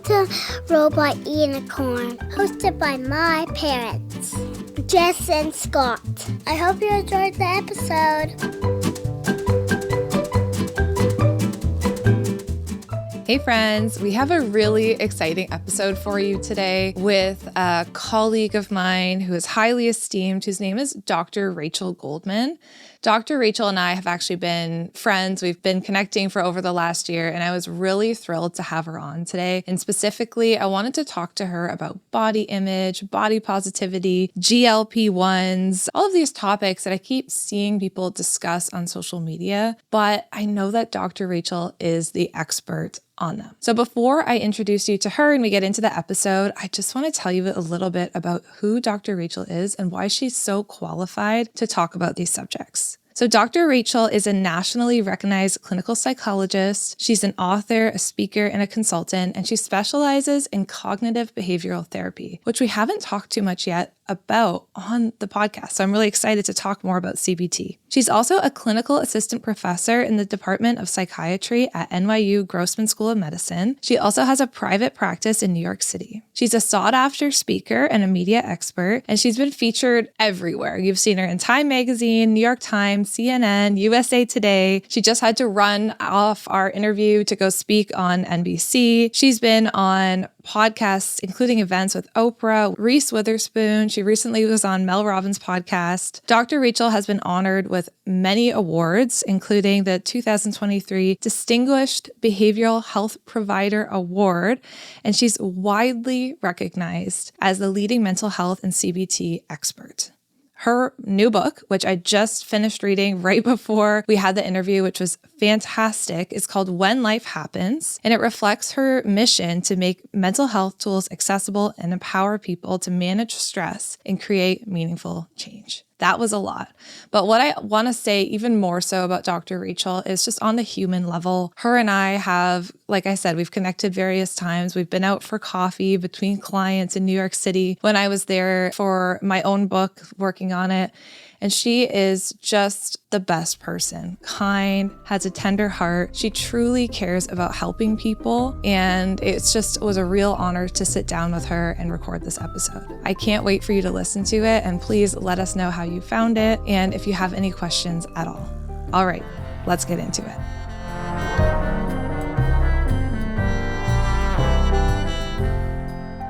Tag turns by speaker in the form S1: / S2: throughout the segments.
S1: to Robot Unicorn, hosted by my parents, Jess and Scott. I hope you enjoyed the episode.
S2: Hey friends, we have a really exciting episode for you today with a colleague of mine who is highly esteemed, whose name is Dr. Rachel Goldman. Dr. Rachel and I have actually been friends. We've been connecting for over the last year, and I was really thrilled to have her on today. And specifically, I wanted to talk to her about body image, body positivity, GLP-1s, all of these topics that I keep seeing people discuss on social media. But I know that Dr. Rachel is the expert on them. So before I introduce you to her and we get into the episode, I just want to tell you a little bit about who Dr. Rachel is and why she's so qualified to talk about these subjects. So Dr. Rachel is a nationally recognized clinical psychologist. She's an author, a speaker, and a consultant, and she specializes in cognitive behavioral therapy, which we haven't talked too much yet about on the podcast. So I'm really excited to talk more about CBT. She's also a clinical assistant professor in the Department of Psychiatry at NYU Grossman School of Medicine. She also has a private practice in New York City. She's a sought-after speaker and a media expert, and she's been featured everywhere. You've seen her in Time Magazine, New York Times, CNN, USA Today. She just had to run off our interview to go speak on NBC. She's been on podcasts, including events with Oprah, Reese Witherspoon. She recently was on Mel Robbins' podcast. Dr. Rachel has been honored with many awards, including the 2023 Distinguished Behavioral Health Provider Award, and she's widely recognized as the leading mental health and CBT expert. Her new book, which I just finished reading right before we had the interview, which was fantastic, is called When Life Happens, and it reflects her mission to make mental health tools accessible and empower people to manage stress and create meaningful change. That was a lot. But what I want to say even more so about Dr. Rachel is just on the human level. Her and I have, like I said, we've connected various times. We've been out for coffee between clients in New York City when I was there for my own book, working on it. And she is just the best person, kind, has a tender heart. She truly cares about helping people. And it was a real honor to sit down with her and record this episode. I can't wait for you to listen to it. And please let us know how you found it and if you have any questions at all. All right, let's get into it.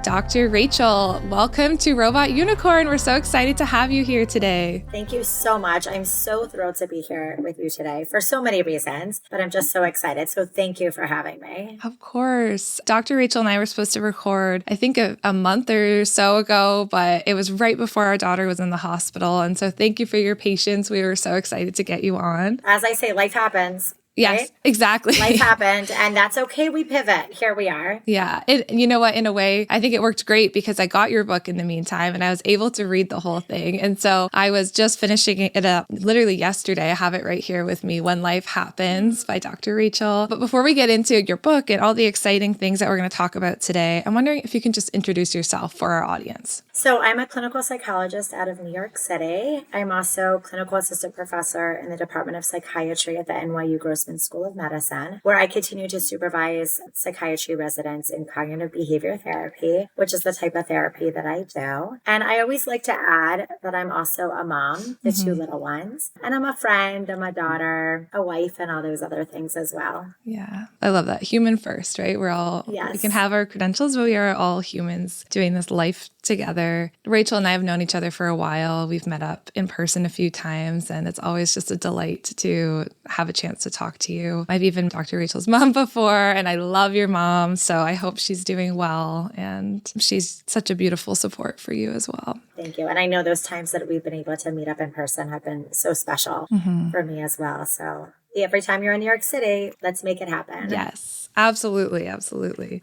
S2: Dr. Rachel, welcome to Robot Unicorn. We're so excited to have you here today.
S3: Thank you so much. I'm so thrilled to be here with you today for so many reasons, but I'm just so excited. So thank you for having me.
S2: Of course. Dr. Rachel and I were supposed to record, I think a month or so ago, but it was right before our daughter was in the hospital. And so thank you for your patience. We were so excited to get you on.
S3: As I say, life happens.
S2: Yes, right? Exactly.
S3: Life happened, and that's okay. We pivot. Here we are.
S2: Yeah. You know what? In a way, I think it worked great because I got your book in the meantime and I was able to read the whole thing. And so I was just finishing it up literally yesterday. I have it right here with me, When Life Happens by Dr. Rachel. But before we get into your book and all the exciting things that we're going to talk about today, I'm wondering if you can just introduce yourself for our audience.
S3: So I'm a clinical psychologist out of New York City. I'm also clinical assistant professor in the Department of Psychiatry at the NYU Grossman School of Medicine, where I continue to supervise psychiatry residents in cognitive behavior therapy, which is the type of therapy that I do. And I always like to add that I'm also a mom to two little ones. And I'm a friend, I'm a daughter, a wife, and all those other things as well.
S2: Yeah, I love that. Human first, right? We can have our credentials, but we are all humans doing this life together. Rachel and I have known each other for a while. We've met up in person a few times, and it's always just a delight to have a chance to talk to you. I've even talked to Rachel's mom before, and I love your mom, so I hope she's doing well, and she's such a beautiful support for you as well.
S3: Thank you. And I know those times that we've been able to meet up in person have been so special for me as well. So every time you're in New York City, let's make it happen.
S2: Yes, absolutely. Absolutely.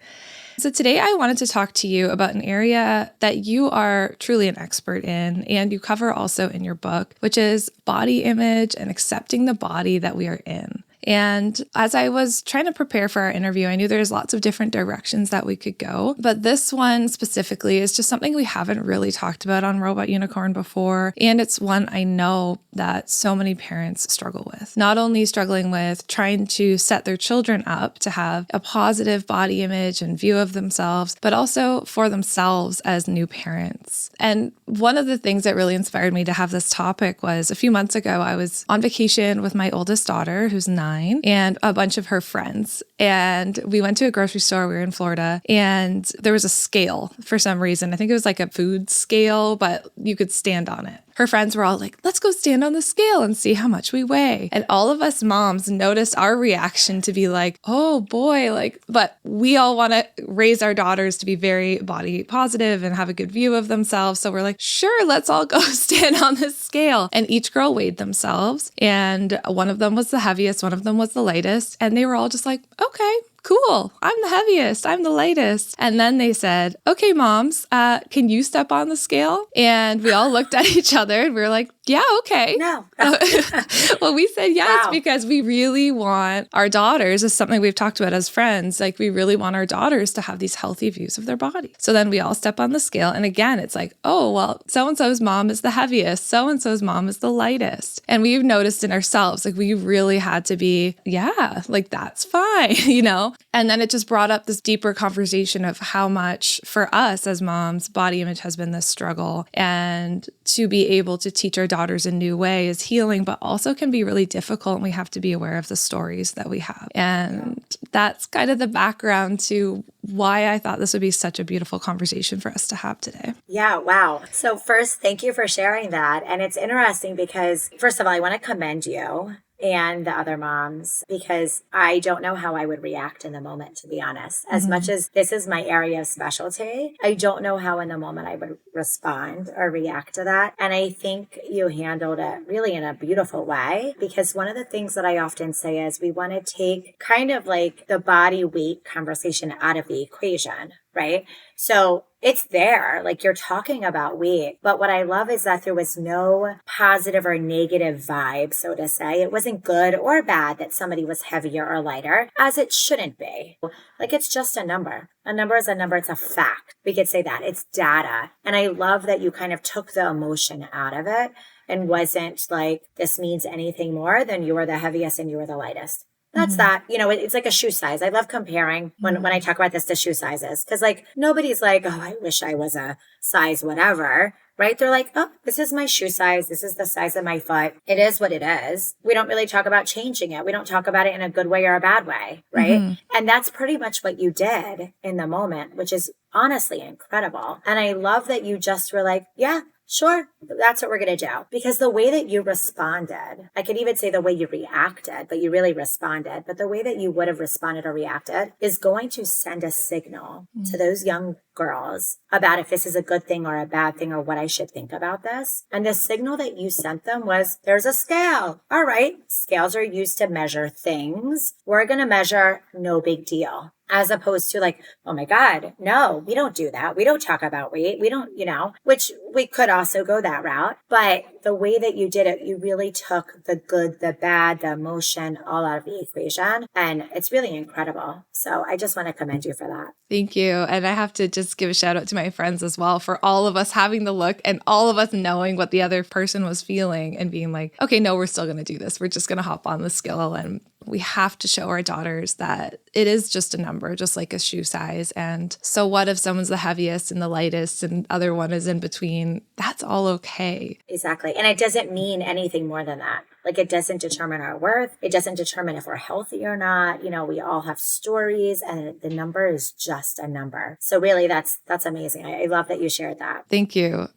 S2: So today I wanted to talk to you about an area that you are truly an expert in, and you cover also in your book, which is body image and accepting the body that we are in. And as I was trying to prepare for our interview, I knew there's lots of different directions that we could go. But this one specifically is just something we haven't really talked about on Robot Unicorn before. And it's one I know that so many parents struggle with. Not only struggling with trying to set their children up to have a positive body image and view of themselves, but also for themselves as new parents. And one of the things that really inspired me to have this topic was a few months ago, I was on vacation with my oldest daughter, who's 9, and a bunch of her friends. And we went to a grocery store. We were in Florida, and there was a scale for some reason. I think it was like a food scale, but you could stand on it. Her friends were all like, let's go stand on the scale and see how much we weigh. And all of us moms noticed our reaction to be like, oh boy, but we all want to raise our daughters to be very body positive and have a good view of themselves. So we're like, sure, let's all go stand on this scale. And each girl weighed themselves. And one of them was the heaviest, one of them was the lightest. And they were all just like, okay, cool. I'm the heaviest. I'm the lightest. And then they said, okay, moms, can you step on the scale? And we all looked at each other and we were like, yeah, okay.
S3: No.
S2: Well, we said yes,
S3: Wow.
S2: because we really want our daughters, is something we've talked about as friends. Like, we really want our daughters to have these healthy views of their body. So then we all step on the scale. And again, it's like, oh, well, so-and-so's mom is the heaviest. So-and-so's mom is the lightest. And we've noticed in ourselves, like, we really had to be, yeah, like, that's fine, you know? And then it just brought up this deeper conversation of how much for us as moms, body image has been this struggle. And to be able to teach our daughters a new way is healing, but also can be really difficult. And we have to be aware of the stories that we have. And that's kind of the background to why I thought this would be such a beautiful conversation for us to have today.
S3: Yeah, wow. So first, thank you for sharing that. And it's interesting because, first of all, I want to commend you and the other moms, because I don't know how I would react in the moment, to be honest. As much as this is my area of specialty, I don't know how in the moment I would respond or react to that. And I think you handled it really in a beautiful way, because one of the things that I often say is we want to take kind of like the body weight conversation out of the equation, right? So it's there, like you're talking about weight. But what I love is that there was no positive or negative vibe, so to say. It wasn't good or bad that somebody was heavier or lighter, as it shouldn't be. Like, it's just a number. A number is a number. It's a fact. We could say that. It's data. And I love that you kind of took the emotion out of it and wasn't like, this means anything more than you were the heaviest and you were the lightest. That's that, you know, it's like a shoe size. I love comparing when I talk about this to shoe sizes, because like nobody's like, oh, I wish I was a size whatever, right? They're like, oh, this is my shoe size. This is the size of my foot. It is what it is. We don't really talk about changing it. We don't talk about it in a good way or a bad way, right? And that's pretty much what you did in the moment, which is honestly incredible. And I love that you just were like, yeah, sure, that's what we're going to do. Because the way that you responded, I could even say the way you reacted, but you really responded. But the way that you would have responded or reacted is going to send a signal to those young girls about if this is a good thing or a bad thing or what I should think about this. And the signal that you sent them was, there's a scale. All right, scales are used to measure things. We're going to measure, no big deal. As opposed to like, oh my God, no, we don't do that. We don't talk about weight. We don't, you know, which we could also go that route. But the way that you did it, you really took the good, the bad, the emotion all out of the equation. And it's really incredible. So I just want to commend you for that.
S2: Thank you. And I have to just give a shout out to my friends as well for all of us having the look and all of us knowing what the other person was feeling and being like, okay, no, we're still going to do this. We're just going to hop on the scale, and we have to show our daughters that it is just a number, just like a shoe size. And so what if someone's the heaviest and the lightest and the other one is in between? That's all okay.
S3: Exactly. And it doesn't mean anything more than that. Like, it doesn't determine our worth. It doesn't determine if we're healthy or not. You know, we all have stories, and the number is just a number. So really, that's amazing. I love that you shared that.
S2: Thank you.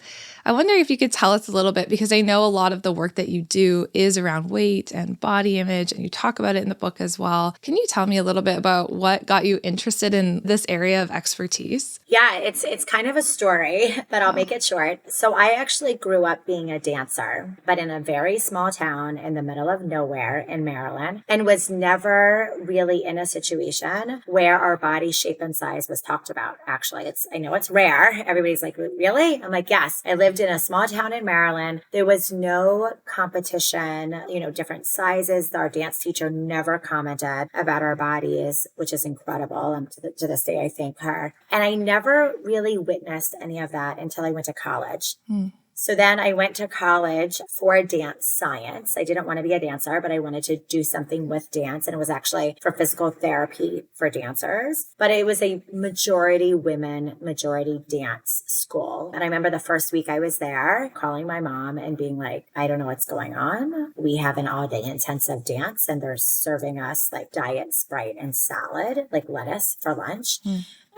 S2: I wonder if you could tell us a little bit, because I know a lot of the work that you do is around weight and body image, and you talk about it in the book as well. Can you tell me a little bit about what got you interested in this area of expertise?
S3: Yeah, it's kind of a story, but I'll make it short. So I actually grew up being a dancer, but in a very small town in the middle of nowhere in Maryland and was never really in a situation where our body shape and size was talked about. Actually, I know it's rare. Everybody's like, really? I'm like, yes. I lived in a small town in Maryland. There was no competition, different sizes. Our dance teacher never commented about our bodies, which is incredible. And to this day, I thank her. And I never really witnessed any of that until I went to college. So then I went to college for dance science. I didn't want to be a dancer, but I wanted to do something with dance. And it was actually for physical therapy for dancers. But it was a majority women, majority dance school. And I remember the first week I was there calling my mom and being like, I don't know what's going on. We have an all-day intensive dance and they're serving us like diet Sprite and salad, like lettuce for lunch.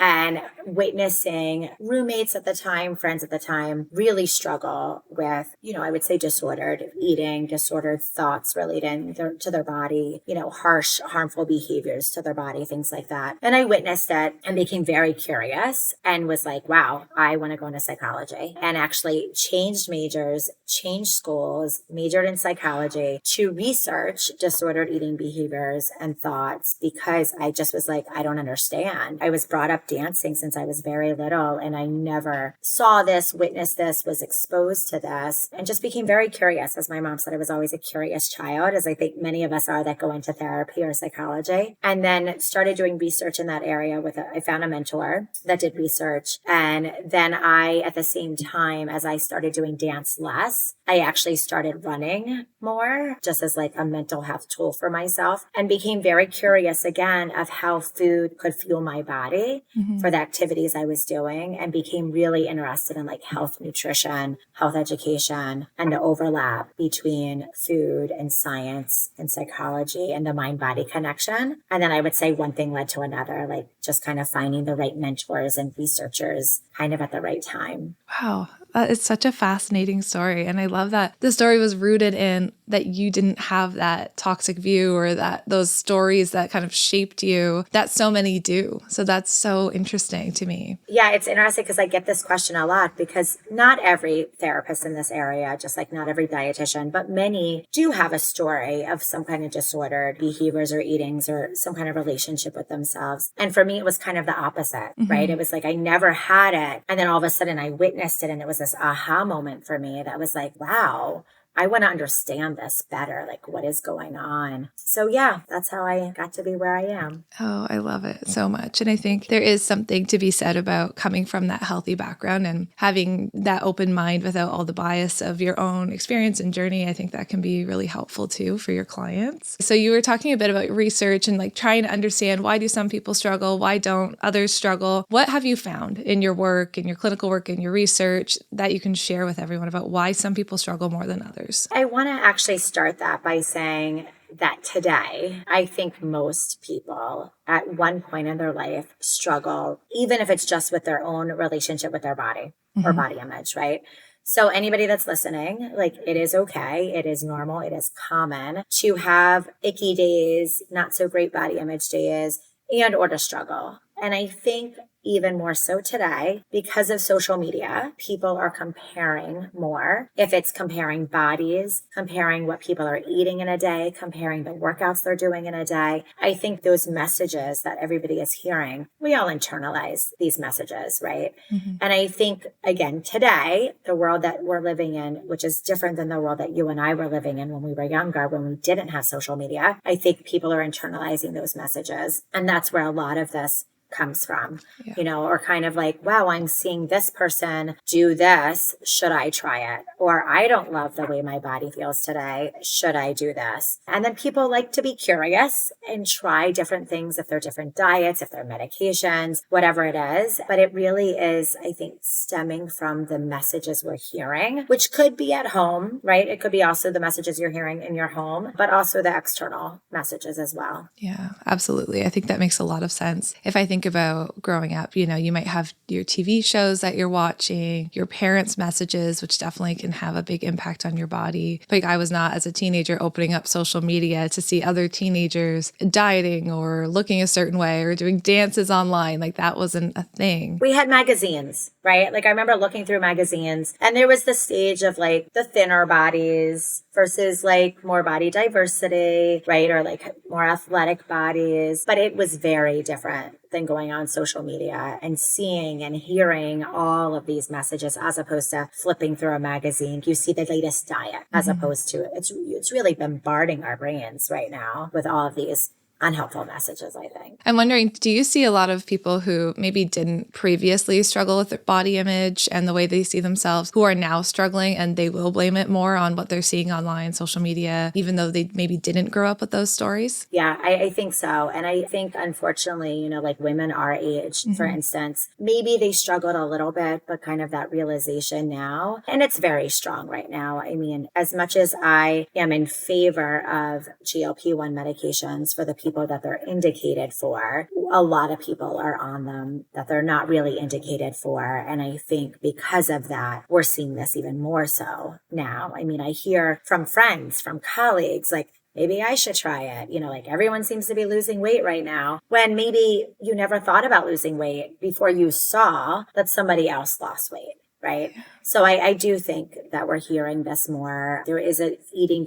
S3: And witnessing roommates at the time, friends at the time, really struggle with, I would say disordered eating, disordered thoughts relating to their body, harsh, harmful behaviors to their body, things like that. And I witnessed it and became very curious and was like, wow, I want to go into psychology, and actually changed majors, changed schools, majored in psychology to research disordered eating behaviors and thoughts, because I just was like, I don't understand. I was brought up dancing since I was very little, and I never saw this, witnessed this, was exposed to this, and just became very curious. As my mom said, I was always a curious child, as I think many of us are that go into therapy or psychology. And then started doing research in that area I found a mentor that did research. And then at the same time as I started doing dance less, I actually started running more, just as like a mental health tool for myself, and became very curious again of how food could fuel my body for the activities I was doing, and became really interested in like health nutrition, health education, and the overlap between food and science and psychology and the mind-body connection. And then I would say one thing led to another, like just kind of finding the right mentors and researchers kind of at the right time.
S2: Wow. It's such a fascinating story. And I love that the story was rooted in that you didn't have that toxic view, or that those stories that kind of shaped you that so many do. So that's so interesting to me.
S3: Yeah, it's interesting because I get this question a lot, because not every therapist in this area, just like not every dietitian, but many do have a story of some kind of disordered behaviors or eatings or some kind of relationship with themselves. And for me, it was kind of the opposite, right? It was like I never had it. And then all of a sudden I witnessed it, and it was this aha moment for me that was like, wow, I want to understand this better. Like, what is going on? So yeah, that's how I got to be where I am.
S2: Oh, I love it so much. And I think there is something to be said about coming from that healthy background and having that open mind without all the bias of your own experience and journey. I think that can be really helpful too for your clients. So you were talking a bit about research and like trying to understand, why do some people struggle? Why don't others struggle? What have you found in your work, in your clinical work, in your research that you can share with everyone about why some people struggle more than others?
S3: I want to actually start that by saying that today, I think most people at one point in their life struggle, even if it's just with their own relationship with their body or body image, right? So anybody that's listening, like, it is okay. It is normal. It is common to have icky days, not so great body image days, and or to struggle. And I think even more so today, because of social media, people are comparing more. If it's comparing bodies, comparing what people are eating in a day, comparing the workouts they're doing in a day, I think those messages that everybody is hearing, we all internalize these messages, right? And I think, again, today, the world that we're living in, which is different than the world that you and I were living in when we were younger, when we didn't have social media, I think people are internalizing those messages. And that's where a lot of this comes from, or kind of like, wow, I'm seeing this person do this. Should I try it? Or I don't love the way my body feels today. Should I do this? And then people like to be curious and try different things, if they're different diets, if they're medications, whatever it is. But it really is, I think, stemming from the messages we're hearing, which could be at home, right? It could be also the messages you're hearing in your home, but also the external messages as well.
S2: Yeah, absolutely. I think that makes a lot of sense. If I think think about growing up, you might have your TV shows that you're watching, your parents' messages, which definitely can have a big impact on your body. Like I was not, as a teenager, opening up social media to see other teenagers dieting or looking a certain way or doing dances online. Like that wasn't a thing.
S3: We had magazines, right? Like I remember looking through magazines and there was the stage of like the thinner bodies versus like more body diversity, right? Or like more athletic bodies. But it was very different than going on social media and seeing and hearing all of these messages as opposed to flipping through a magazine. You see the latest diet as opposed to it's really bombarding our brains right now with all of these unhelpful messages, I think.
S2: I'm wondering, do you see a lot of people who maybe didn't previously struggle with their body image and the way they see themselves who are now struggling and they will blame it more on what they're seeing online, social media, even though they maybe didn't grow up with those stories?
S3: Yeah, I think so. And I think, unfortunately, like women our age, for instance, maybe they struggled a little bit, but kind of that realization now. And it's very strong right now. I mean, as much as I am in favor of GLP-1 medications for the people that they're indicated for, a lot of people are on them that they're not really indicated for. And I think because of that, we're seeing this even more so now. I mean, I hear from friends, from colleagues, like, maybe I should try it. Like everyone seems to be losing weight right now when maybe you never thought about losing weight before you saw that somebody else lost weight. Right. So I do think that we're hearing this more. There is a eating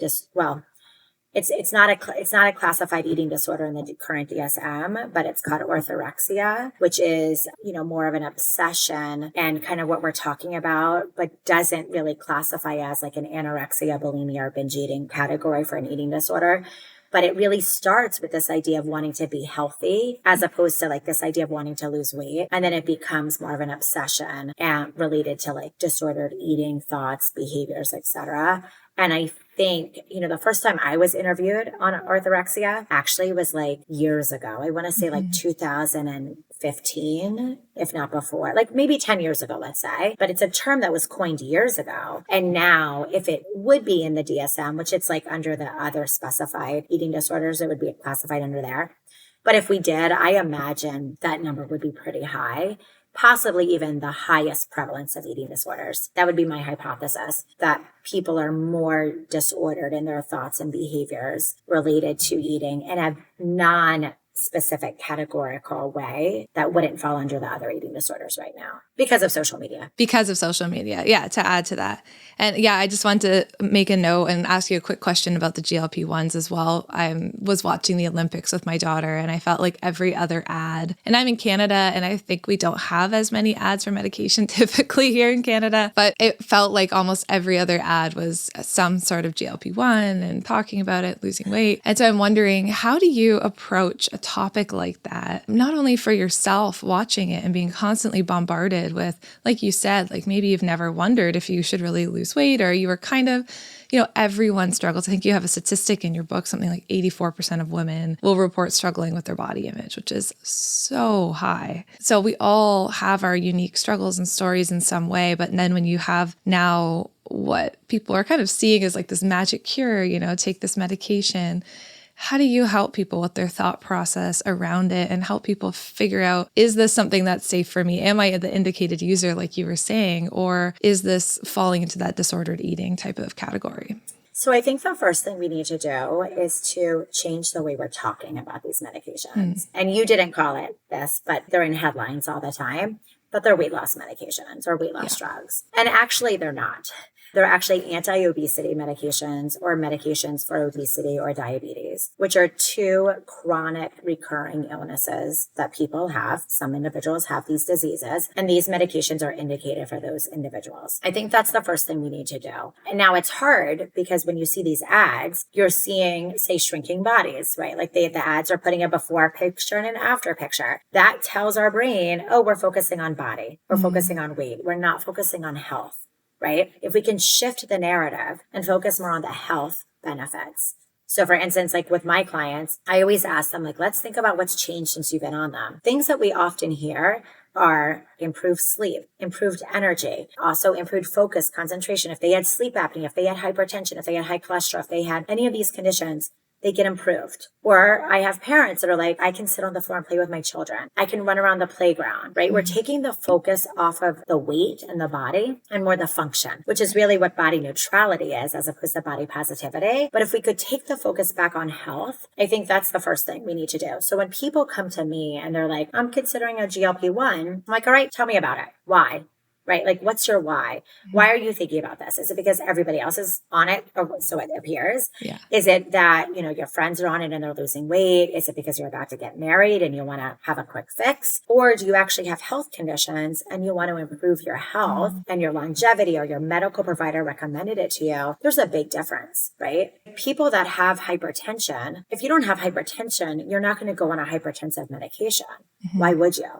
S3: it's not a classified eating disorder in the current DSM, but it's called orthorexia, which is, more of an obsession and kind of what we're talking about, but doesn't really classify as like an anorexia, bulimia, or binge eating category for an eating disorder. But it really starts with this idea of wanting to be healthy as opposed to like this idea of wanting to lose weight. And then it becomes more of an obsession and related to like disordered eating thoughts, behaviors, etc. And I think, the first time I was interviewed on orthorexia actually was like years ago. I want to say like 2015, if not before, like maybe 10 years ago, let's say. But it's a term that was coined years ago. And now if it would be in the DSM, which it's like under the other specified eating disorders, it would be classified under there. But if we did, I imagine that number would be pretty high. Possibly even the highest prevalence of eating disorders. That would be my hypothesis, that people are more disordered in their thoughts and behaviors related to eating and have non-specific categorical way that wouldn't fall under the other eating disorders right now because of social media.
S2: Because of social media. Yeah, to add to that. And yeah, I just wanted to make a note and ask you a quick question about the GLP-1s as well. I was watching the Olympics with my daughter and I felt like every other ad, and I'm in Canada and I think we don't have as many ads for medication typically here in Canada, but it felt like almost every other ad was some sort of GLP-1 and talking about it, losing weight. And so I'm wondering, how do you approach a topic like that, not only for yourself watching it and being constantly bombarded with, like you said, like maybe you've never wondered if you should really lose weight, or you were kind of, everyone struggles. I think you have a statistic in your book, something like 84% of women will report struggling with their body image, which is so high. So we all have our unique struggles and stories in some way. But then when you have now what people are kind of seeing as like this magic cure, take this medication, how do you help people with their thought process around it and help people figure out, is this something that's safe for me? Am I the indicated user, like you were saying, or is this falling into that disordered eating type of category?
S3: So I think the first thing we need to do is to change the way we're talking about these medications. And you didn't call it this, but they're in headlines all the time, but they're weight loss medications or weight loss drugs. And actually they're not. They're actually anti-obesity medications or medications for obesity or diabetes, which are two chronic recurring illnesses that people have. Some individuals have these diseases, and these medications are indicated for those individuals. I think that's the first thing we need to do. And now it's hard because when you see these ads, you're seeing, say, shrinking bodies, right? Like the ads are putting a before picture and an after picture. That tells our brain, oh, we're focusing on body. We're focusing on weight. We're not focusing on health. Right? If we can shift the narrative and focus more on the health benefits. So for instance, like with my clients, I always ask them, like, let's think about what's changed since you've been on them. Things that we often hear are improved sleep, improved energy, also improved focus, concentration. If they had sleep apnea, if they had hypertension, if they had high cholesterol, if they had any of these conditions, they get improved. Or I have parents that are like, I can sit on the floor and play with my children. I can run around the playground, right? We're taking the focus off of the weight and the body and more the function, which is really what body neutrality is as opposed to body positivity. But if we could take the focus back on health, I think that's the first thing we need to do. So when people come to me and they're like, I'm considering a GLP-1, I'm like, all right, tell me about it. Why? Right? Like, what's your why? Why are you thinking about this? Is it because everybody else is on it, or so it appears?
S2: Yeah.
S3: Is it that, your friends are on it and they're losing weight? Is it because you're about to get married and you want to have a quick fix? Or do you actually have health conditions and you want to improve your health and your longevity, or your medical provider recommended it to you? There's a big difference, right? People that have hypertension, if you don't have hypertension, you're not going to go on a hypertensive medication. Why would you?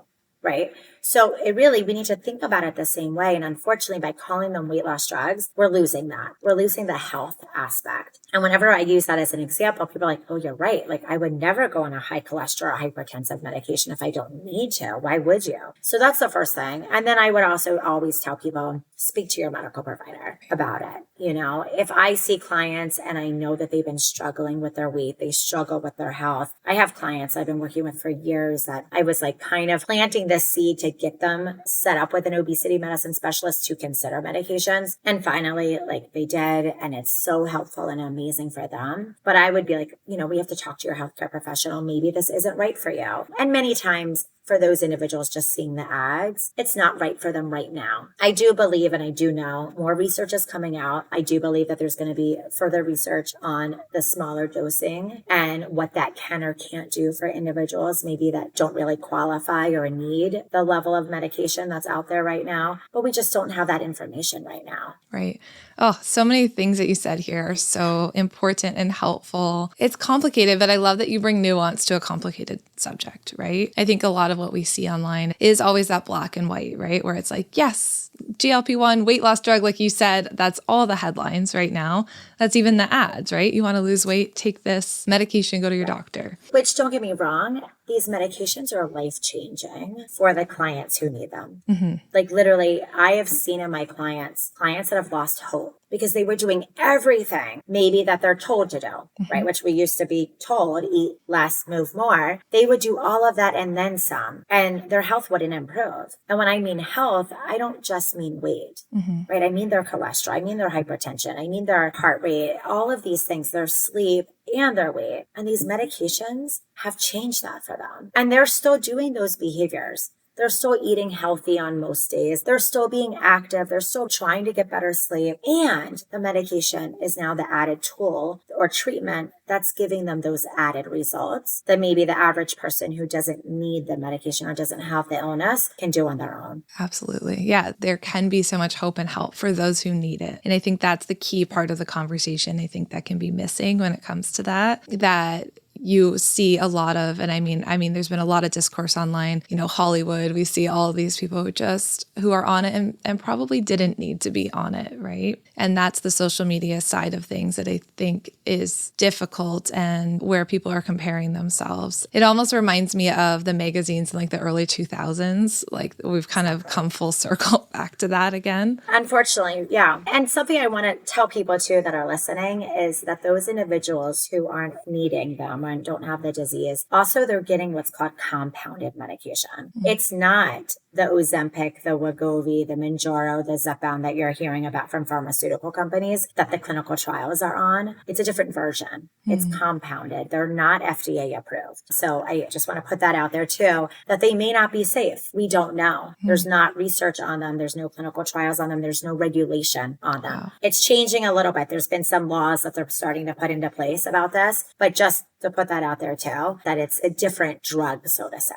S3: Right? So we need to think about it the same way. And unfortunately, by calling them weight loss drugs, we're losing that. We're losing the health aspect. And whenever I use that as an example, people are like, oh, you're right. Like, I would never go on a high cholesterol, hypertensive medication if I don't need to. Why would you? So that's the first thing. And then I would also always tell people, speak to your medical provider about it. If I see clients and I know that they've been struggling with their weight, they struggle with their health. I have clients I've been working with for years that I was like kind of planting this seed to get them set up with an obesity medicine specialist to consider medications. And finally, like, they did, and it's so helpful and amazing for them. But I would be like, we have to talk to your healthcare professional. Maybe this isn't right for you. And many times, for those individuals just seeing the ads, it's not right for them right now. I do believe, and I do know, more research is coming out. I do believe that there's going to be further research on the smaller dosing and what that can or can't do for individuals maybe that don't really qualify or need the level of medication that's out there right now. But we just don't have that information right now.
S2: Right. Oh, so many things that you said here are so important and helpful. It's complicated, but I love that you bring nuance to a complicated subject, right? I think a lot of what we see online is always that black and white, right? Where it's like, yes, GLP-1 weight loss drug, like you said, that's all the headlines right now. That's even the ads, right? You want to lose weight, take this medication, go to your doctor.
S3: Which, don't get me wrong, these medications are life-changing for the clients who need them. Like, literally, I have seen in my clients that have lost hope because they were doing everything maybe that they're told to do, right? Which we used to be told, eat less, move more. They would do all of that and then some, and their health wouldn't improve. And when I mean health, I don't just mean weight, right? I mean their cholesterol, I mean their hypertension, I mean their heart rate, all of these things, their sleep and their weight. And these medications have changed that for them. And they're still doing those behaviors. They're still eating healthy on most days. They're still being active. They're still trying to get better sleep. And the medication is now the added tool or treatment that's giving them those added results that maybe the average person who doesn't need the medication or doesn't have the illness can do on their own.
S2: Absolutely. Yeah, there can be so much hope and help for those who need it. And I think that's the key part of the conversation. I think that can be missing when it comes to that you see a lot of, and I mean, there's been a lot of discourse online, Hollywood, we see all of these people who are on it and probably didn't need to be on it, right? And that's the social media side of things that I think is difficult and where people are comparing themselves. It almost reminds me of the magazines in like the early 2000s. Like we've kind of come full circle back to that again.
S3: Unfortunately, yeah. And something I want to tell people too that are listening is that those individuals who aren't needing them and don't have the disease, also they're getting what's called compounded medication. It's not the Ozempic, the Wegovy, the Mounjaro, the Zepbound that you're hearing about from pharmaceutical companies that the clinical trials are on. It's a different version. It's compounded. They're not FDA approved. So I just want to put that out there too, that they may not be safe. We don't know. There's not research on them. There's no clinical trials on them. There's no regulation on them. Wow. It's changing a little bit. There's been some laws that they're starting to put into place about this, but just to put that out there too, that it's a different drug, so to say.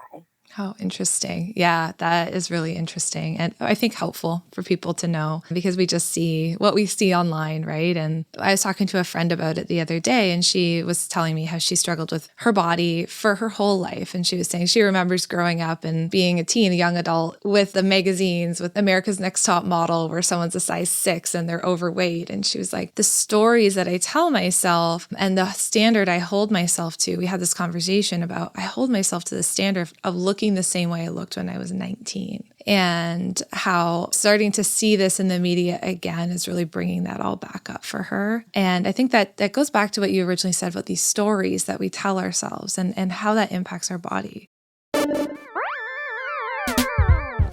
S2: Oh, interesting. Yeah, that is really interesting. And I think helpful for people to know because we just see what we see online, right? And I was talking to a friend about it the other day and she was telling me how she struggled with her body for her whole life. And she was saying she remembers growing up and being a teen, a young adult with the magazines, with America's Next Top Model where someone's a size 6 and they're overweight. And she was like, the stories that I tell myself and the standard I hold myself to, we had this conversation about, I hold myself to the standard of looking looking the same way I looked when I was 19. And how starting to see this in the media again is really bringing that all back up for her. And I think that goes back to what you originally said about these stories that we tell ourselves and how that impacts our body.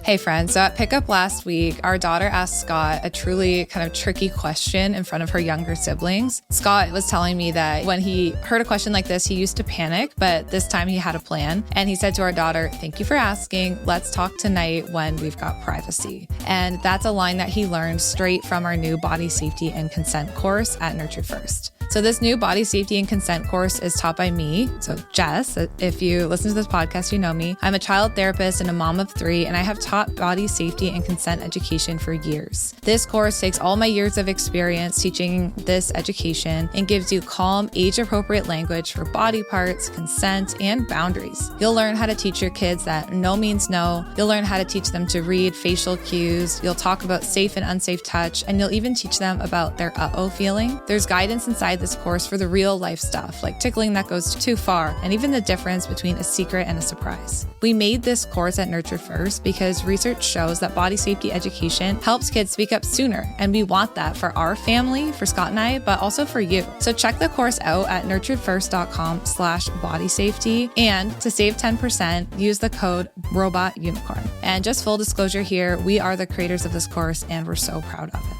S2: Hey friends, so at pickup last week, our daughter asked Scott a truly kind of tricky question in front of her younger siblings. Scott was telling me that when he heard a question like this, he used to panic, but this time he had a plan. And he said to our daughter, "Thank you for asking. Let's talk tonight when we've got privacy." And that's a line that he learned straight from our new body safety and consent course at Nurtured First. So this new body safety and consent course is taught by me. So Jess, if you listen to this podcast, you know me. I'm a child therapist and a mom of 3, and I have taught body safety and consent education for years. This course takes all my years of experience teaching this education and gives you calm, age-appropriate language for body parts, consent, and boundaries. You'll learn how to teach your kids that no means no. You'll learn how to teach them to read facial cues. You'll talk about safe and unsafe touch, and you'll even teach them about their uh-oh feeling. There's guidance inside this course for the real life stuff, like tickling that goes too far, and even the difference between a secret and a surprise. We made this course at Nurture First because research shows that body safety education helps kids speak up sooner, and we want that for our family, for Scott and I, but also for you. So check the course out at nurturedfirst.com/bodysafety, and to save 10%, use the code ROBOTUNICORN. And just full disclosure here, we are the creators of this course, and we're so proud of it.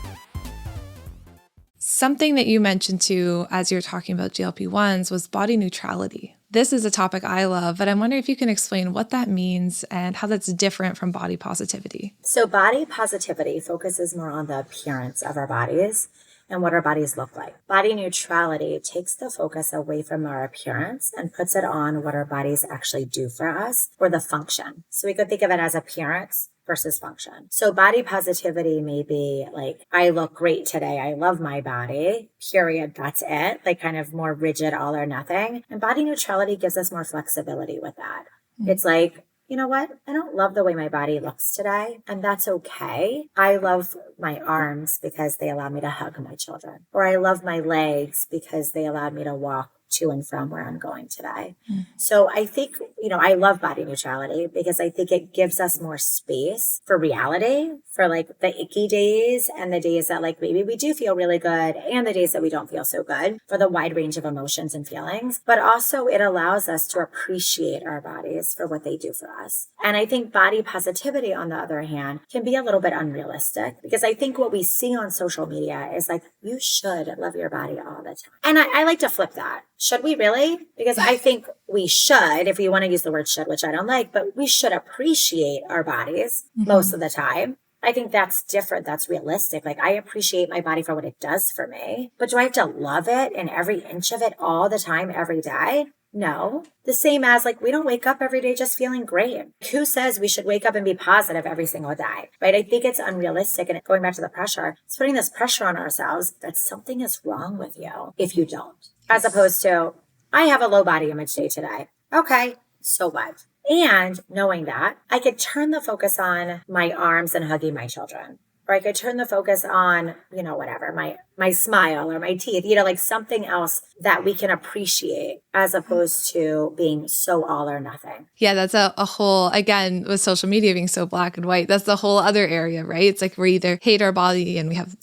S2: Something that you mentioned too, as you're talking about GLP-1s, was body neutrality. This is a topic I love, but I'm wondering if you can explain what that means and how that's different from body positivity.
S3: So body positivity focuses more on the appearance of our bodies and what our bodies look like. Body neutrality takes the focus away from our appearance and puts it on what our bodies actually do for us, or the function. So we could think of it as appearance versus function. So body positivity may be like, I look great today. I love my body, period. That's it. Like kind of more rigid, all or nothing. And body neutrality gives us more flexibility with that. It's like, you know what? I don't love the way my body looks today, and that's okay. I love my arms because they allow me to hug my children, or I love my legs because they allowed me to walk to and from where I'm going today. So I think, I love body neutrality because I think it gives us more space for reality, for like the icky days and the days that like maybe we do feel really good and the days that we don't feel so good, for the wide range of emotions and feelings. But also it allows us to appreciate our bodies for what they do for us. And I think body positivity, on the other hand, can be a little bit unrealistic, because I think what we see on social media is like, you should love your body all the time. And I like to flip that. Should we really? Because I think we should, if we want to use the word should, which I don't like, but we should appreciate our bodies most of the time. I think that's different. That's realistic. Like, I appreciate my body for what it does for me, but do I have to love it and every inch of it all the time, every day? No. The same as like, we don't wake up every day just feeling great. Who says we should wake up and be positive every single day, right? I think it's unrealistic. And going back to the pressure, it's putting this pressure on ourselves that something is wrong with you if you don't. As opposed to, I have a low body image day today. Okay, so what? And knowing that, I could turn the focus on my arms and hugging my children. Or I could turn the focus on, whatever, my smile or my teeth, like something else that we can appreciate, as opposed to being so all or nothing.
S2: Yeah, that's a whole, again, with social media being so black and white, that's the whole other area, right? It's like we either hate our body and we have,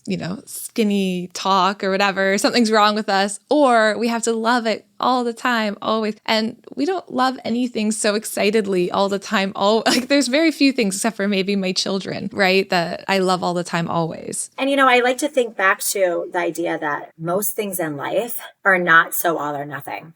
S2: skinny talk or whatever, something's wrong with us, or we have to love it all the time, always. And we don't love anything so excitedly all the time. There's very few things, except for maybe my children, right, that I love all the time, always.
S3: And, I like to think back to the idea that most things in life are not so all or nothing.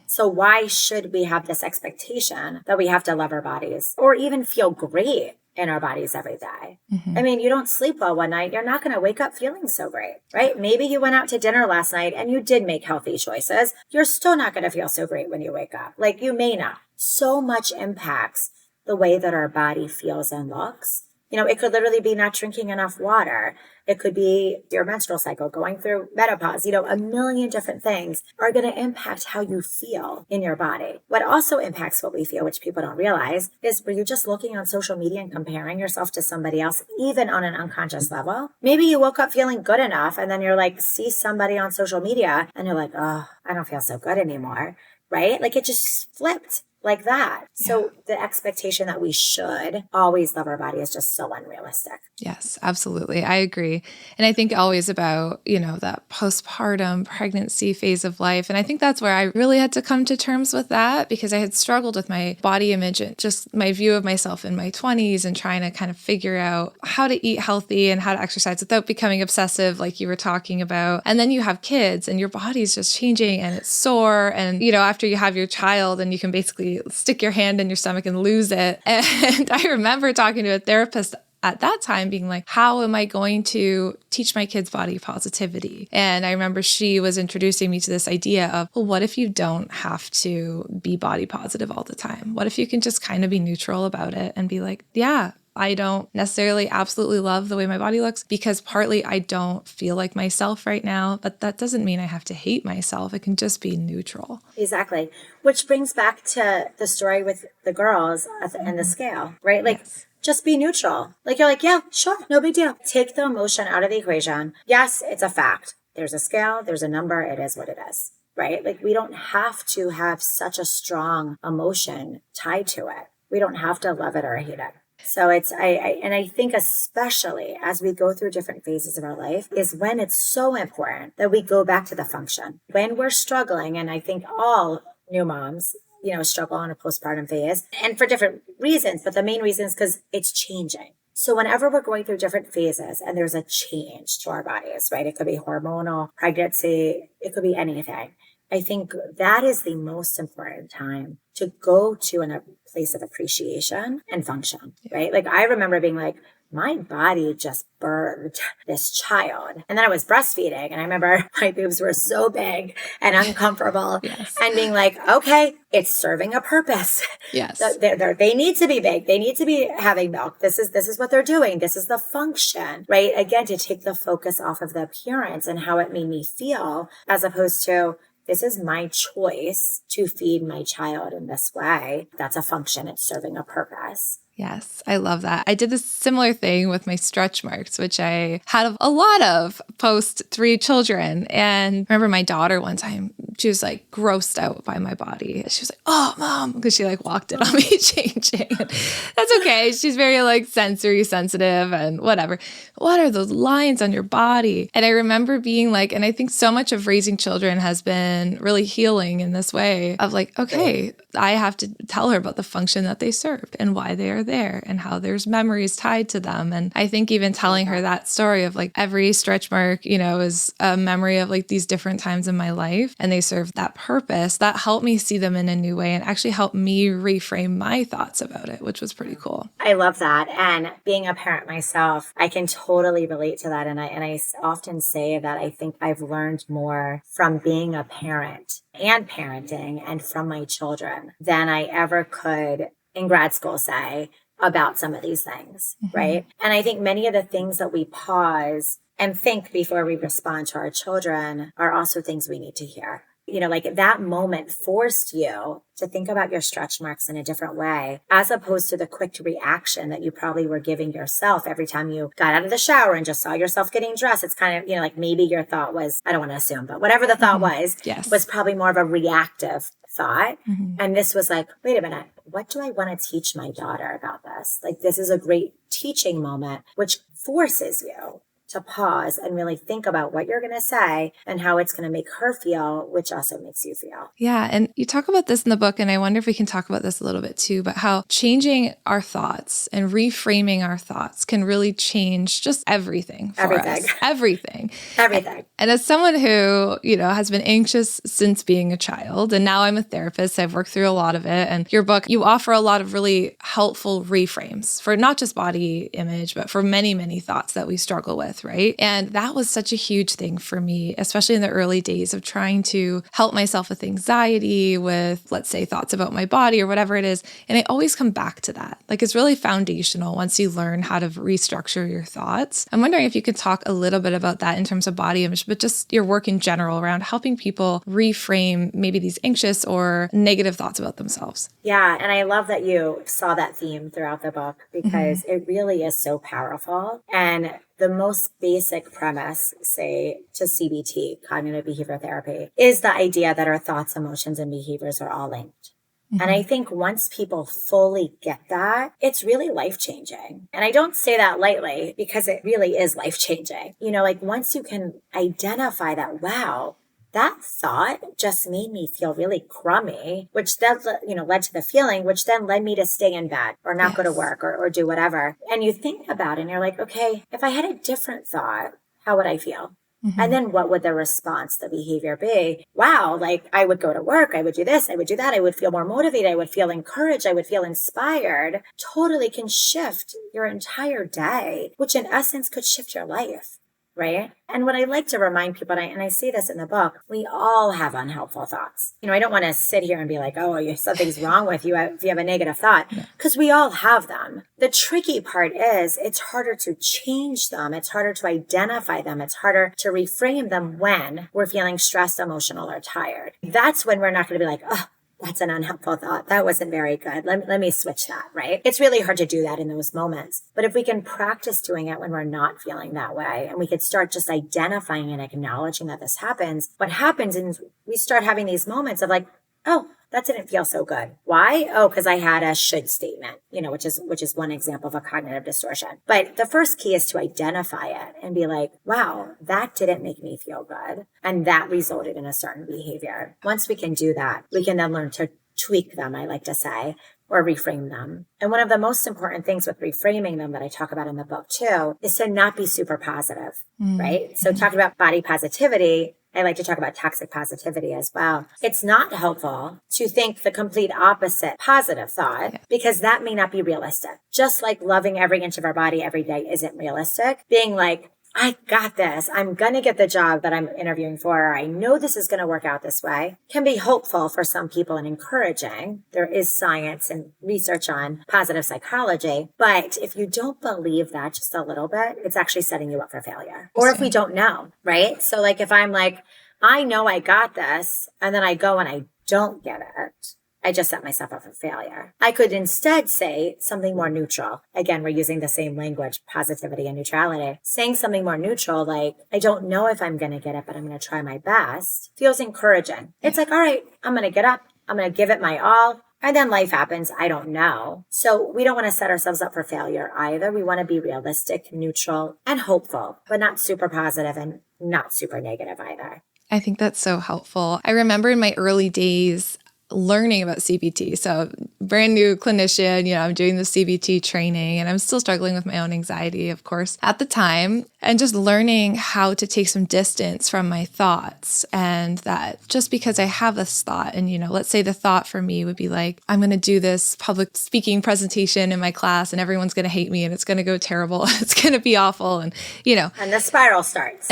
S3: So why should we have this expectation that we have to love our bodies or even feel great in our bodies every day? I mean, you don't sleep well one night, you're not going to wake up feeling so great, right? Maybe you went out to dinner last night and you did make healthy choices. You're still not going to feel so great when you wake up. Like, you may not. So much impacts the way that our body feels and looks. It could literally be not drinking enough water. It could be your menstrual cycle, going through menopause. A million different things are going to impact how you feel in your body. What also impacts what we feel, which people don't realize, is were you just looking on social media and comparing yourself to somebody else, even on an unconscious level? Maybe you woke up feeling good enough and then you're like, see somebody on social media and you're like, oh, I don't feel so good anymore, right? Like, it just flipped. like that.
S2: Yeah.
S3: So the expectation that we should always love our body is just so unrealistic.
S2: Yes, absolutely. I agree. And I think always about, that postpartum pregnancy phase of life. And I think that's where I really had to come to terms with that, because I had struggled with my body image and just my view of myself in my 20s and trying to kind of figure out how to eat healthy and how to exercise without becoming obsessive, like you were talking about. And then you have kids and your body's just changing and it's sore. And, after you have your child and you can basically stick your hand in your stomach and lose it. And I remember talking to a therapist at that time being like, how am I going to teach my kids body positivity? And I remember she was introducing me to this idea of, well, what if you don't have to be body positive all the time? What if you can just kind of be neutral about it and be like, yeah, I don't necessarily absolutely love the way my body looks because partly I don't feel like myself right now, but that doesn't mean I have to hate myself. It can just be neutral.
S3: Exactly. Which brings back to the story with the girls and the scale, right? Like,
S2: Yes.
S3: Just be neutral. Like, you're like, yeah, sure, no big deal. Take the emotion out of the equation. Yes, it's a fact. There's a scale, there's a number, it is what it is, right? Like, we don't have to have such a strong emotion tied to it. We don't have to love it or hate it. So I think especially as we go through different phases of our life is when it's so important that we go back to the function. When we're struggling, and I think all new moms, struggle on a postpartum phase and for different reasons, but the main reason is because it's changing. So whenever we're going through different phases and there's a change to our bodies, right? It could be hormonal, pregnancy, it could be anything. I think that is the most important time to go to a place of appreciation and function, right? Like I remember being like, my body just birthed this child. And then I was breastfeeding. And I remember my boobs were so big and uncomfortable.
S2: Yes.
S3: And being like, okay, it's serving a purpose.
S2: Yes.
S3: They need to be big. They need to be having milk. This is what they're doing. This is the function, right? Again, to take the focus off of the appearance and how it made me feel, as opposed to, this is my choice to feed my child in this way. That's a function. It's serving a purpose.
S2: Yes, I love that. I did this similar thing with my stretch marks, which I had a lot of post 3 children. And I remember my daughter one time, she was like grossed out by my body. She was like, oh, mom, because she like walked in on me changing. That's okay. She's very like sensory sensitive and whatever. What are those lines on your body? And I remember being like, and I think so much of raising children has been really healing in this way of like, okay, I have to tell her about the function that they served and why they are there and how there's memories tied to them. And I think even telling her that story of like every stretch mark, is a memory of like these different times in my life and they serve that purpose, that helped me see them in a new way and actually helped me reframe my thoughts about it, which was pretty cool.
S3: I love that. And being a parent myself, I can totally relate to that. And I often say that I think I've learned more from being a parent and parenting and from my children than I ever could in grad school, say, about some of these things, right? And I think many of the things that we pause and think before we respond to our children are also things we need to hear. Like that moment forced you to think about your stretch marks in a different way, as opposed to the quick reaction that you probably were giving yourself every time you got out of the shower and just saw yourself getting dressed. It's kind of, like maybe your thought was, I don't want to assume, but whatever the thought was, was probably more of a reactive thought. And this was like, wait a minute, what do I want to teach my daughter about this? Like, this is a great teaching moment, which forces you to pause and really think about what you're going to say and how it's going to make her feel, which also makes you feel.
S2: Yeah. And you talk about this in the book, and I wonder if we can talk about this a little bit too, but how changing our thoughts and reframing our thoughts can really change just everything for us. Everything. And as someone who, has been anxious since being a child, and now I'm a therapist, I've worked through a lot of it. And your book, you offer a lot of really helpful reframes for not just body image, but for many, many thoughts that we struggle with. Right. And that was such a huge thing for me, especially in the early days of trying to help myself with anxiety, with, let's say, thoughts about my body or whatever it is. And I always come back to that. Like, it's really foundational once you learn how to restructure your thoughts. I'm wondering if you could talk a little bit about that in terms of body image, but just your work in general around helping people reframe maybe these anxious or negative thoughts about themselves.
S3: Yeah. And I love that you saw that theme throughout the book because it really is so powerful. And the most basic premise, say, to CBT, cognitive behavioral therapy, is the idea that our thoughts, emotions, and behaviors are all linked, And I think once people fully get that, it's really life-changing. And I don't say that lightly because it really is life-changing. Like once you can identify that, wow, that thought just made me feel really crummy, which then, led to the feeling, which then led me to stay in bed or not go to work or do whatever. And you think about it and you're like, okay, if I had a different thought, how would I feel? And then what would the response, the behavior be? Wow, like I would go to work, I would do this, I would do that, I would feel more motivated, I would feel encouraged, I would feel inspired. Totally can shift your entire day, which in essence could shift your life. Right? And what I like to remind people, and I say this in the book, we all have unhelpful thoughts. I don't want to sit here and be like, oh, something's wrong with you if you have a negative thought, because we all have them. The tricky part is it's harder to change them. It's harder to identify them. It's harder to reframe them when we're feeling stressed, emotional, or tired. That's when we're not going to be like, oh, that's an unhelpful thought. That wasn't very good. Let me switch that, right? It's really hard to do that in those moments. But if we can practice doing it when we're not feeling that way, and we could start just identifying and acknowledging that this happens, what happens is we start having these moments of like, oh, that didn't feel so good. Why? Oh, because I had a should statement, which is one example of a cognitive distortion. But the first key is to identify it and be like, wow, that didn't make me feel good. And that resulted in a certain behavior. Once we can do that, we can then learn to tweak them, I like to say, or reframe them. And one of the most important things with reframing them that I talk about in the book too, is to not be super positive, right? So talking about body positivity, I like to talk about toxic positivity as well. It's not helpful to think the complete opposite positive thought because that may not be realistic. Just like loving every inch of our body every day isn't realistic. Being like, I got this. I'm going to get the job that I'm interviewing for. I know this is going to work out this way. Can be hopeful for some people and encouraging. There is science and research on positive psychology. But if you don't believe that just a little bit, it's actually setting you up for failure. Or if we don't know, right? So like if I'm like, I know I got this, and then I go and I don't get it, I just set myself up for failure. I could instead say something more neutral. Again, we're using the same language, positivity and neutrality. Saying something more neutral, like, I don't know if I'm going to get it, but I'm going to try my best, feels encouraging. It's like, all right, I'm going to get up. I'm going to give it my all. And then life happens. I don't know. So we don't want to set ourselves up for failure either. We want to be realistic, neutral, and hopeful, but not super positive and not super negative either.
S2: I think that's so helpful. I remember in my early days learning about CBT. So brand new clinician, I'm doing the CBT training and I'm still struggling with my own anxiety, of course, at the time, and just learning how to take some distance from my thoughts. And that just because I have this thought and, let's say the thought for me would be like, I'm going to do this public speaking presentation in my class and everyone's going to hate me and it's going to go terrible. It's going to be awful. And,
S3: And the spiral starts.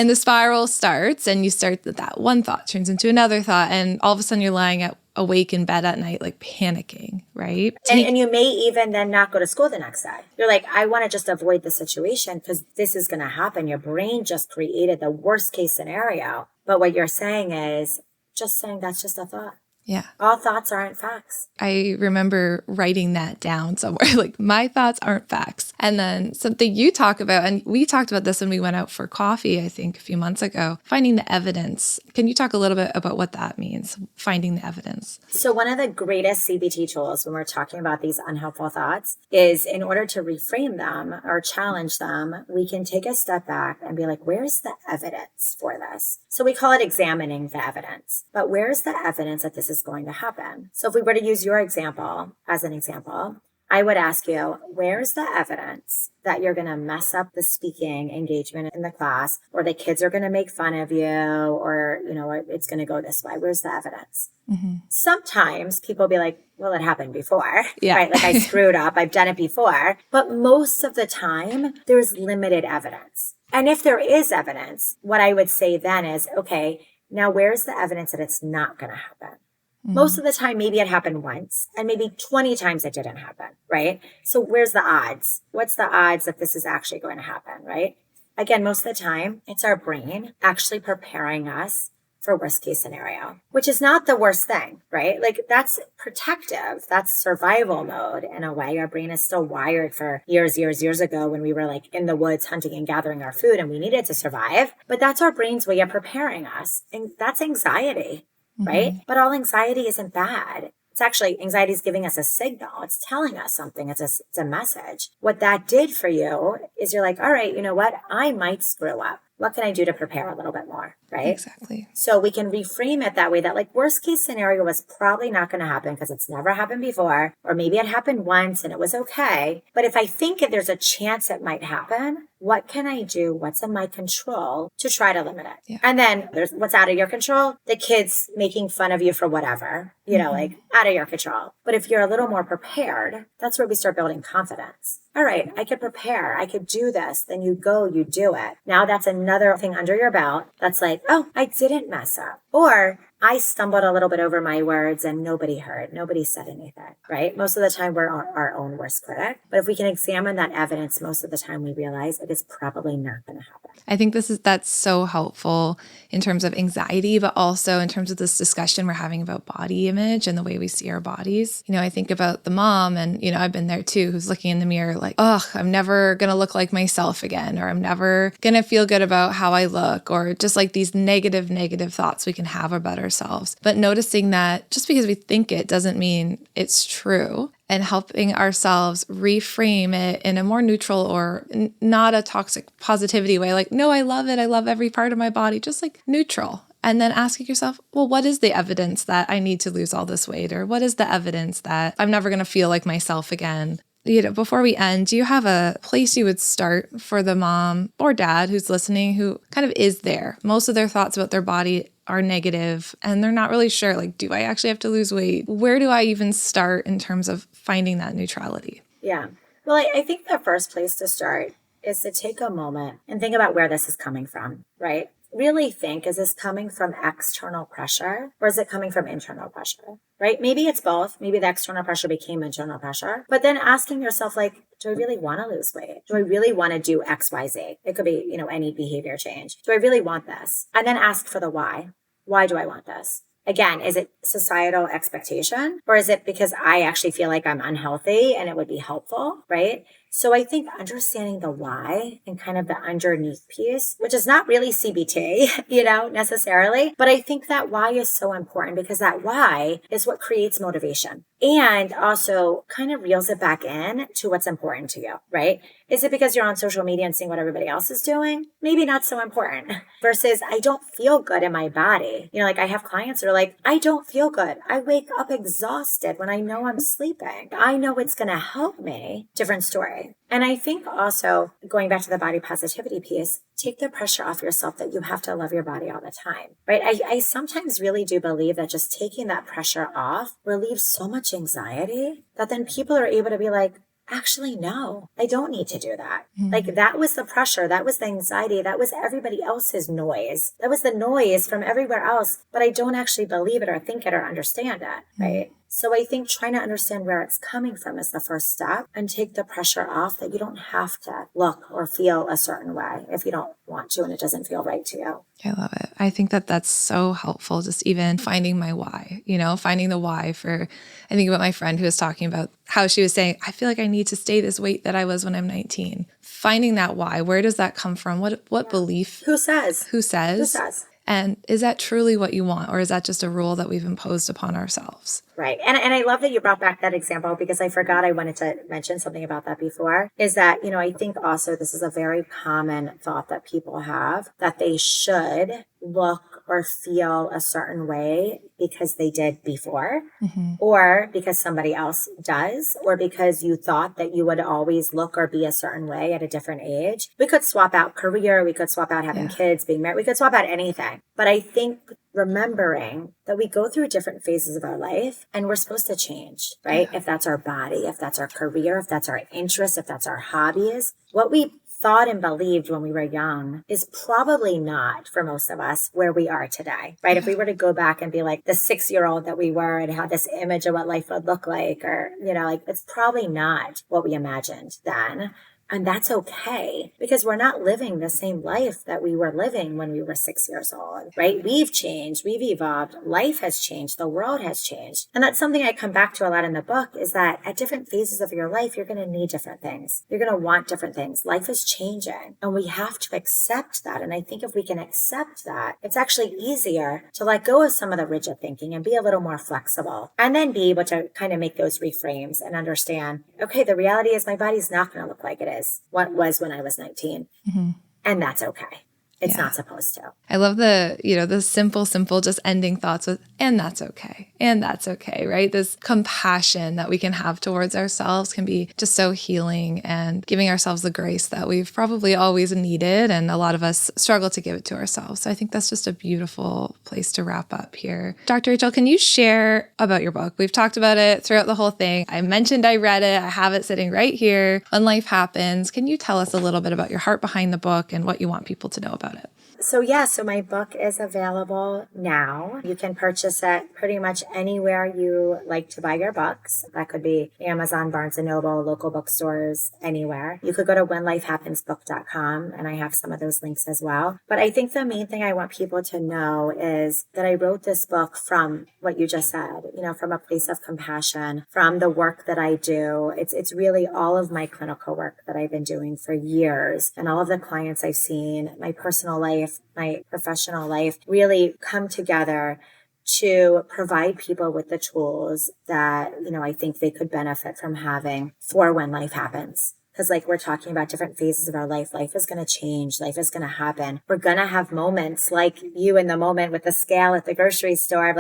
S2: And you start that one thought turns into another thought. And all of a sudden you're lying awake in bed at night, like panicking, right?
S3: And you may even then not go to school the next day. You're like, I want to just avoid the situation because this is going to happen. Your brain just created the worst case scenario. But what you're saying is just saying that's just a thought.
S2: Yeah.
S3: All thoughts aren't facts.
S2: I remember writing that down somewhere, like my thoughts aren't facts. And then something you talk about, and we talked about this when we went out for coffee, I think a few months ago, finding the evidence. Can you talk a little bit about what that means, finding the evidence?
S3: So one of the greatest CBT tools when we're talking about these unhelpful thoughts is in order to reframe them or challenge them, we can take a step back and be like, where's the evidence for this? So we call it examining the evidence. But where's the evidence that this is going to happen? So if we were to use your example as an example, I would ask you, where's the evidence that you're going to mess up the speaking engagement in the class, or the kids are going to make fun of you, or, it's going to go this way? Where's the evidence? Mm-hmm. Sometimes people be like, well, it happened before, right? Like I screwed up. I've done it before. But most of the time, there's limited evidence. And if there is evidence, what I would say then is, okay, now where's the evidence that it's not going to happen? Most of the time, maybe it happened once, and maybe 20 times it didn't happen, right? So where's the odds? What's the odds that this is actually going to happen, right? Again, most of the time, it's our brain actually preparing us for worst case scenario, which is not the worst thing, right? Like that's protective. That's survival mode in a way. Our brain is still wired for years ago when we were like in the woods hunting and gathering our food and we needed to survive. But that's our brain's way of preparing us. And that's anxiety. Right? But all anxiety isn't bad. It's actually, anxiety is giving us a signal. It's telling us something. It's a message. What that did for you is you're like, all right, you know what? I might screw up. What can I do to prepare a little bit more, right?
S2: Exactly.
S3: So we can reframe it that way, that like worst case scenario was probably not going to happen because it's never happened before, or maybe it happened once and it was okay. But if I think that there's a chance it might happen, what can I do? What's in my control to try to limit it?
S2: Yeah.
S3: And then there's what's out of your control. The kids making fun of you for whatever, you know, like out of your control. But if you're a little more prepared, that's where we start building confidence. All right, I could prepare. I could do this. Then you go, you do it. Now that's another thing under your belt. That's like, oh, I didn't mess up. Or I stumbled a little bit over my words and nobody heard. Nobody said anything, right? Most of the time we're our own worst critic. But if we can examine that evidence, most of the time we realize it is probably not going to happen.
S2: I think that's so helpful in terms of anxiety, but also in terms of this discussion we're having about body image and the way we see our bodies. You know, I think about the mom, and, you know, I've been there too, who's looking in the mirror like, oh, I'm never going to look like myself again, or I'm never going to feel good about how I look, or just like these negative thoughts we can have about ourselves. But noticing that just because we think it doesn't mean it's true, and helping ourselves reframe it in a more neutral or not a toxic positivity way. Like, no, I love it. I love every part of my body, just like neutral. And then asking yourself, well, what is the evidence that I need to lose all this weight? Or what is the evidence that I'm never going to feel like myself again? You know, before we end, do you have a place you would start for the mom or dad who's listening, who kind of is there? Most of their thoughts about their body are negative and they're not really sure, like, do I actually have to lose weight? Where do I even start in terms of finding that neutrality?
S3: Yeah. Well, I think the first place to start is to take a moment and think about where this is coming from, right? Really think, is this coming from external pressure or is it coming from internal pressure, right? Maybe it's both. Maybe the external pressure became internal pressure, but then asking yourself, like, do I really want to lose weight? Do I really want to do X, Y, Z? It could be, you know, any behavior change. Do I really want this? And then ask for the why. Why do I want this? Again, is it societal expectation, or is it because I actually feel like I'm unhealthy and it would be helpful, right? So I think understanding the why and kind of the underneath piece, which is not really CBT, you know, necessarily, but I think that why is so important because that why is what creates motivation and also kind of reels it back in to what's important to you, right? Is it because you're on social media and seeing what everybody else is doing? Maybe not so important versus I don't feel good in my body. You know, like I have clients that are like, I don't feel good. I wake up exhausted when I know I'm sleeping. I know it's going to help me. Different story. And I think also going back to the body positivity piece, take the pressure off yourself that you have to love your body all the time, right? I sometimes really do believe that just taking that pressure off relieves so much anxiety that then people are able to be like, actually, no, I don't need to do that. Mm-hmm. Like that was the pressure. That was the anxiety. That was everybody else's noise. That was the noise from everywhere else. But I don't actually believe it or think it or understand it, right? Mm-hmm. So I think trying to understand where it's coming from is the first step and take the pressure off that you don't have to look or feel a certain way if you don't want to and it doesn't feel right to you.
S2: I love it. I think that that's so helpful, just even finding my why, you know, finding the why for, I think about my friend who was talking about how she was saying, I feel like I need to stay this weight that I was when I'm 19. Finding that why, where does that come from? What belief?
S3: Who says?
S2: Who says? And is that truly what you want? Or is that just a rule that we've imposed upon ourselves?
S3: Right. And I love that you brought back that example because I forgot I wanted to mention something about that before, is that, you know, I think also this is a very common thought that people have, that they should look or feel a certain way because they did before, mm-hmm. or because somebody else does, or because you thought that you would always look or be a certain way at a different age. We could swap out career. We could swap out having kids, being married. We could swap out anything. But I think remembering that we go through different phases of our life and we're supposed to change, right? Yeah. If that's our body, if that's our career, if that's our interests, if that's our hobbies, what we thought and believed when we were young is probably not, for most of us, where we are today, right? Yeah. If we were to go back and be like the 6-year-old that we were and had this image of what life would look like, or, you know, like it's probably not what we imagined then. And that's okay, because we're not living the same life that we were living when we were 6 years old, right? We've changed, we've evolved, life has changed, the world has changed. And that's something I come back to a lot in the book, is that at different phases of your life, you're going to need different things. You're going to want different things. Life is changing, and we have to accept that. And I think if we can accept that, it's actually easier to let go of some of the rigid thinking and be a little more flexible, and then be able to kind of make those reframes and understand, okay, the reality is my body's not going to look like it is what was when I was 19. Mm-hmm. And that's okay. It's not supposed to.
S2: I love the simple, just ending thoughts with, and that's okay. And that's okay, right? This compassion that we can have towards ourselves can be just so healing, and giving ourselves the grace that we've probably always needed. And a lot of us struggle to give it to ourselves. So I think that's just a beautiful place to wrap up here. Dr. Rachel, can you share about your book? We've talked about it throughout the whole thing. I mentioned I read it. I have it sitting right here. When Life Happens. Can you tell us a little bit about your heart behind the book and what you want people to know about it?
S3: So my book is available now. You can purchase it pretty much anywhere you like to buy your books. That could be Amazon, Barnes & Noble, local bookstores, anywhere. You could go to whenlifehappensbook.com, and I have some of those links as well. But I think the main thing I want people to know is that I wrote this book from what you just said, from a place of compassion, from the work that I do. It's really all of my clinical work that I've been doing for years, and all of the clients I've seen, my personal life, my professional life, really come together to provide people with the tools that, I think they could benefit from having for when life happens. Because we're talking about different phases of our life. Life is going to change. Life is going to happen. We're going to have moments like you in the moment with the scale at the grocery store.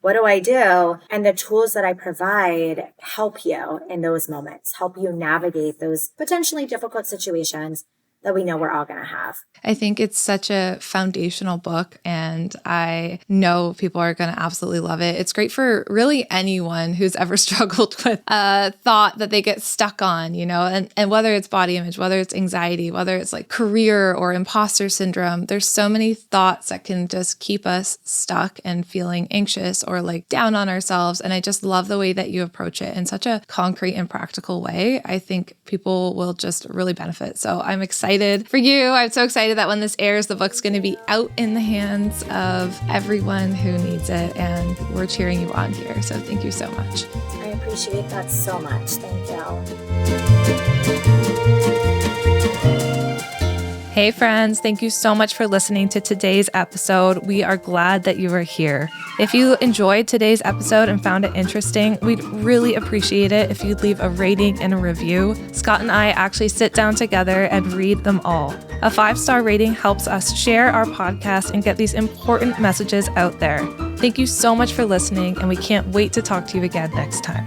S3: What do I do? And the tools that I provide help you in those moments, help you navigate those potentially difficult situations that we know we're all going to have.
S2: I think it's such a foundational book, and I know people are going to absolutely love it. It's great for really anyone who's ever struggled with a thought that they get stuck on, and whether it's body image, whether it's anxiety, whether it's career or imposter syndrome, there's so many thoughts that can just keep us stuck and feeling anxious or down on ourselves. And I just love the way that you approach it in such a concrete and practical way. I think people will just really benefit. So I'm excited for you. I'm so excited that when this airs, the book's going to be out in the hands of everyone who needs it, and we're cheering you on here. So thank you so much.
S3: I appreciate that so much. Thank you.
S2: Hey friends, thank you so much for listening to today's episode. We are glad that you are here. If you enjoyed today's episode and found it interesting, we'd really appreciate it if you'd leave a rating and a review. Scott and I actually sit down together and read them all. A 5-star rating helps us share our podcast and get these important messages out there. Thank you so much for listening, and we can't wait to talk to you again next time.